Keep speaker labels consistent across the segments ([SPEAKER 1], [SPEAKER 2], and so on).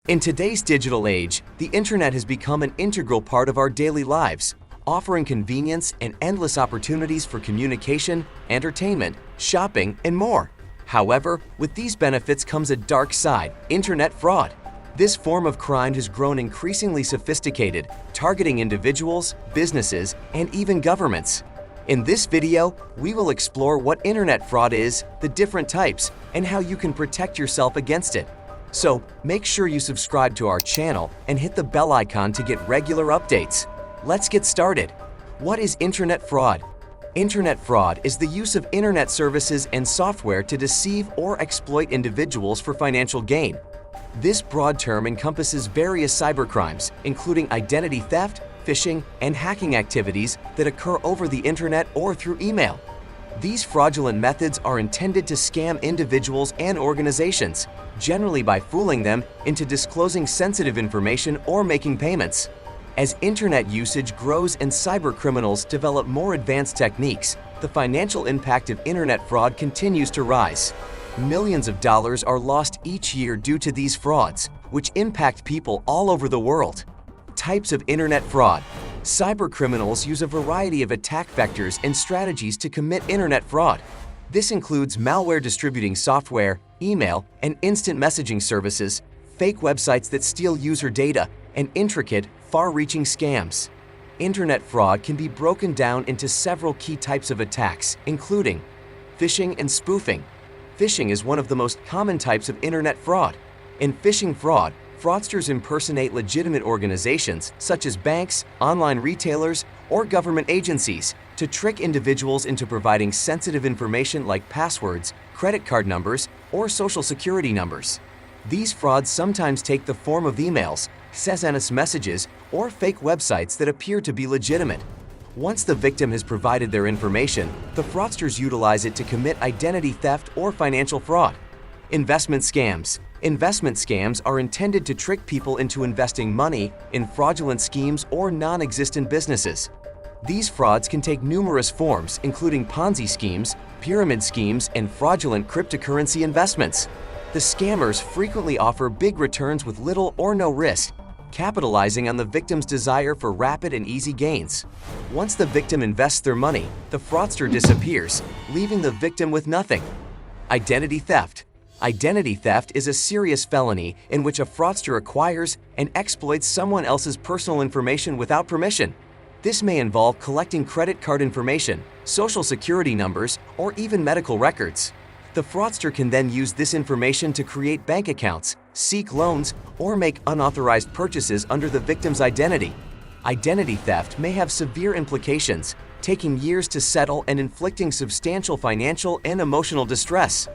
[SPEAKER 1] In today's digital age, the internet has become an integral part of our daily lives, offering convenience and endless opportunities for communication, entertainment, shopping, and more. However, with these benefits comes a dark side: internet fraud. This form of crime has grown increasingly sophisticated, targeting individuals, businesses, and even governments. In this video, we will explore what internet fraud is, the different types, and how you can protect yourself against it. So, make sure you subscribe to our channel and hit the bell icon to get regular updates. Let's get started. What is internet fraud? Internet fraud is the use of internet services and software to deceive or exploit individuals for financial gain. This broad term encompasses various cybercrimes, including identity theft, phishing, and hacking activities that occur over the internet or through email. These fraudulent methods are intended to scam individuals and organizations, generally by fooling them into disclosing sensitive information or making payments. As internet usage grows and cybercriminals develop more advanced techniques, the financial impact of internet fraud continues to rise. Millions of dollars are lost each year due to these frauds, which impact people all over the world. Types of internet fraud. Cybercriminals use a variety of attack vectors and strategies to commit internet fraud. This includes malware distributing software, email and instant messaging services, fake websites that steal user data, and intricate, far-reaching scams. Internet fraud can be broken down into several key types of attacks, including phishing and spoofing. Phishing is one of the most common types of internet fraud. In phishing fraud, fraudsters impersonate legitimate organizations such as banks, online retailers, or government agencies to trick individuals into providing sensitive information like passwords, credit card numbers, or social security numbers. These frauds sometimes take the form of emails, SMS messages, or fake websites that appear to be legitimate. Once the victim has provided their information, the fraudsters utilize it to commit identity theft or financial fraud. Investment scams. Investment scams are intended to trick people into investing money in fraudulent schemes or non-existent businesses. These frauds can take numerous forms, including Ponzi schemes, pyramid schemes, and fraudulent cryptocurrency investments. The scammers frequently offer big returns with little or no risk, capitalizing on the victim's desire for rapid and easy gains. Once the victim invests their money, the fraudster disappears, leaving the victim with nothing. Identity theft. Identity theft is a serious felony in which a fraudster acquires and exploits someone else's personal information without permission. This may involve collecting credit card information, social security numbers, or even medical records. The fraudster can then use this information to create bank accounts, seek loans, or make unauthorized purchases under the victim's identity. Identity theft may have severe implications, taking years to settle and inflicting substantial financial and emotional distress.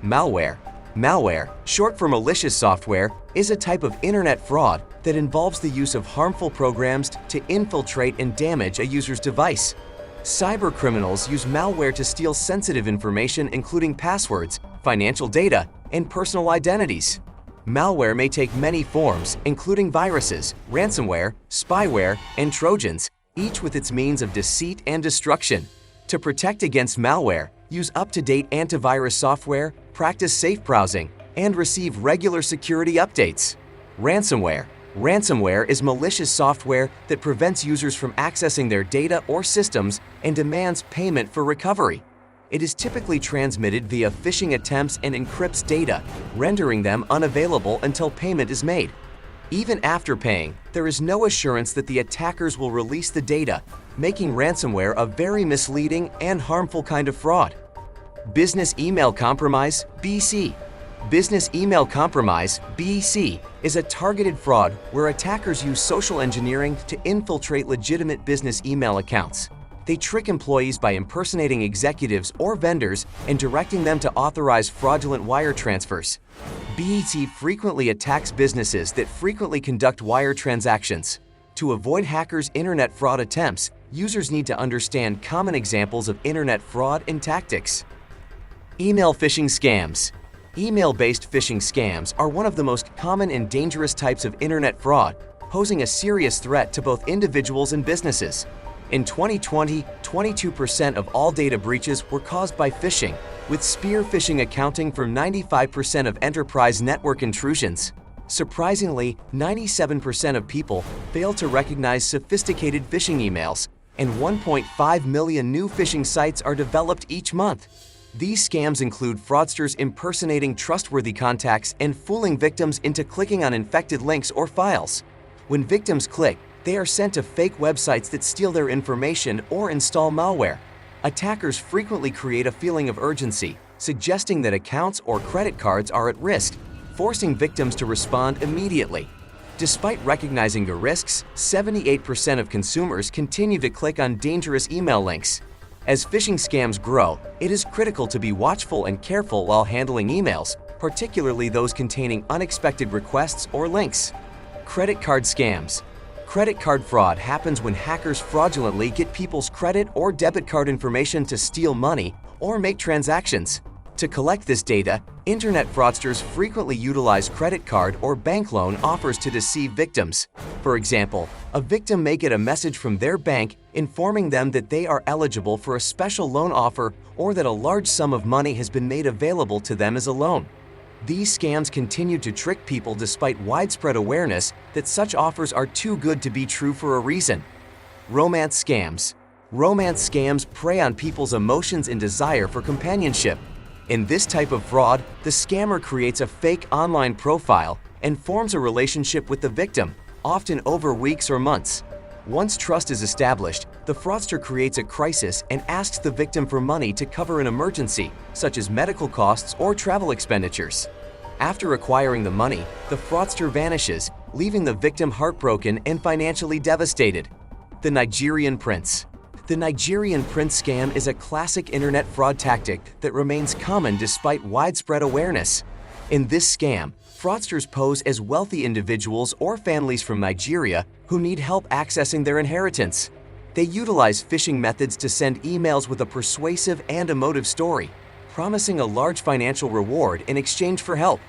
[SPEAKER 1] Malware. Malware, short for malicious software, is a type of internet fraud that involves the use of harmful programs to infiltrate and damage a user's device. Cybercriminals use malware to steal sensitive information including passwords, financial data, and personal identities. Malware may take many forms, including viruses, ransomware, spyware, and Trojans, each with its means of deceit and destruction. To protect against malware, use up-to-date antivirus software, practice safe browsing, and receive regular security updates. Ransomware. Ransomware is malicious software that prevents users from accessing their data or systems and demands payment for recovery. It is typically transmitted via phishing attempts and encrypts data, rendering them unavailable until payment is made. Even after paying, there is no assurance that the attackers will release the data, making ransomware a very misleading and harmful kind of fraud. Business email compromise, BC. Business email compromise, BC, is a targeted fraud where attackers use social engineering to infiltrate legitimate business email accounts. They trick employees by impersonating executives or vendors and directing them to authorize fraudulent wire transfers. BET frequently attacks businesses that frequently conduct wire transactions. To avoid hackers' internet fraud attempts, users need to understand common examples of internet fraud and tactics. Email phishing scams. Email-based phishing scams are one of the most common and dangerous types of internet fraud, posing a serious threat to both individuals and businesses. In 2020, 22% of all data breaches were caused by phishing, with spear phishing accounting for 95% of enterprise network intrusions. Surprisingly, 97% of people fail to recognize sophisticated phishing emails, and 1.5 million new phishing sites are developed each month. These scams include fraudsters impersonating trustworthy contacts and fooling victims into clicking on infected links or files. When victims click, they are sent to fake websites that steal their information or install malware. Attackers frequently create a feeling of urgency, suggesting that accounts or credit cards are at risk, forcing victims to respond immediately. Despite recognizing the risks, 78% of consumers continue to click on dangerous email links. As phishing scams grow, it is critical to be watchful and careful while handling emails, particularly those containing unexpected requests or links. Credit card scams. Credit card fraud happens when hackers fraudulently get people's credit or debit card information to steal money or make transactions. To collect this data, internet fraudsters frequently utilize credit card or bank loan offers to deceive victims. For example, a victim may get a message from their bank informing them that they are eligible for a special loan offer or that a large sum of money has been made available to them as a loan. These scams continue to trick people despite widespread awareness that such offers are too good to be true for a reason. Romance scams. Romance scams prey on people's emotions and desire for companionship. In this type of fraud, the scammer creates a fake online profile and forms a relationship with the victim, often over weeks or months. Once trust is established, the fraudster creates a crisis and asks the victim for money to cover an emergency, such as medical costs or travel expenditures. After acquiring the money, the fraudster vanishes, leaving the victim heartbroken and financially devastated. The Nigerian Prince. The Nigerian Prince scam is a classic internet fraud tactic that remains common despite widespread awareness. In this scam, fraudsters pose as wealthy individuals or families from Nigeria who need help accessing their inheritance. They utilize phishing methods to send emails with a persuasive and emotive story, promising a large financial reward in exchange for help.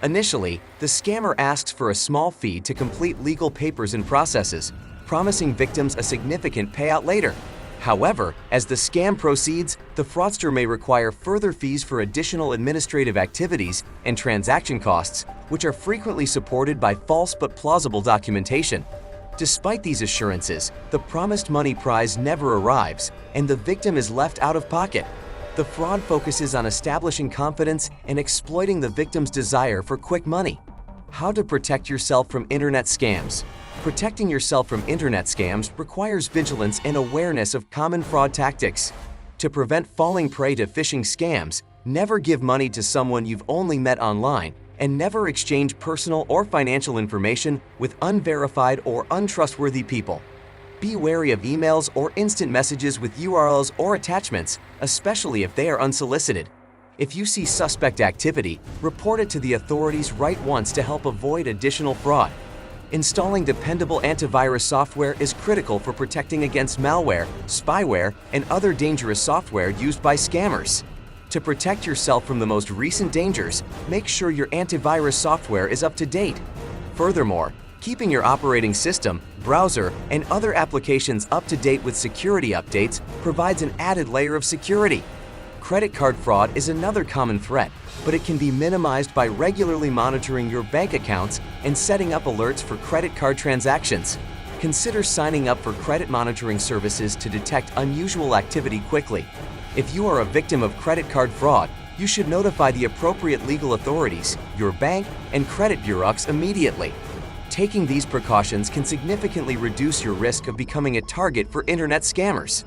[SPEAKER 1] Initially, the scammer asks for a small fee to complete legal papers and processes, promising victims a significant payout later. However, as the scam proceeds, the fraudster may require further fees for additional administrative activities and transaction costs, which are frequently supported by false but plausible documentation. Despite these assurances, the promised money prize never arrives, and the victim is left out of pocket. The fraud focuses on establishing confidence and exploiting the victim's desire for quick money. How to protect yourself from internet scams. Protecting yourself from internet scams requires vigilance and awareness of common fraud tactics. To prevent falling prey to phishing scams, never give money to someone you've only met online, and never exchange personal or financial information with unverified or untrustworthy people. Be wary of emails or instant messages with URLs or attachments, especially if they are unsolicited. If you see suspect activity, report it to the authorities right once to help avoid additional fraud. Installing dependable antivirus software is critical for protecting against malware, spyware, and other dangerous software used by scammers. To protect yourself from the most recent dangers, make sure your antivirus software is up to date. Furthermore, keeping your operating system, browser, and other applications up to date with security updates provides an added layer of security. Credit card fraud is another common threat, but it can be minimized by regularly monitoring your bank accounts and setting up alerts for credit card transactions. Consider signing up for credit monitoring services to detect unusual activity quickly. If you are a victim of credit card fraud, you should notify the appropriate legal authorities, your bank, and credit bureaus immediately. Taking these precautions can significantly reduce your risk of becoming a target for internet scammers.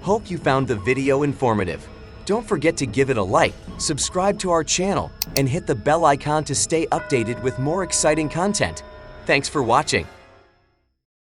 [SPEAKER 1] Hope you found the video informative. Don't forget to give it a like, subscribe to our channel, and hit the bell icon to stay updated with more exciting content. Thanks for watching.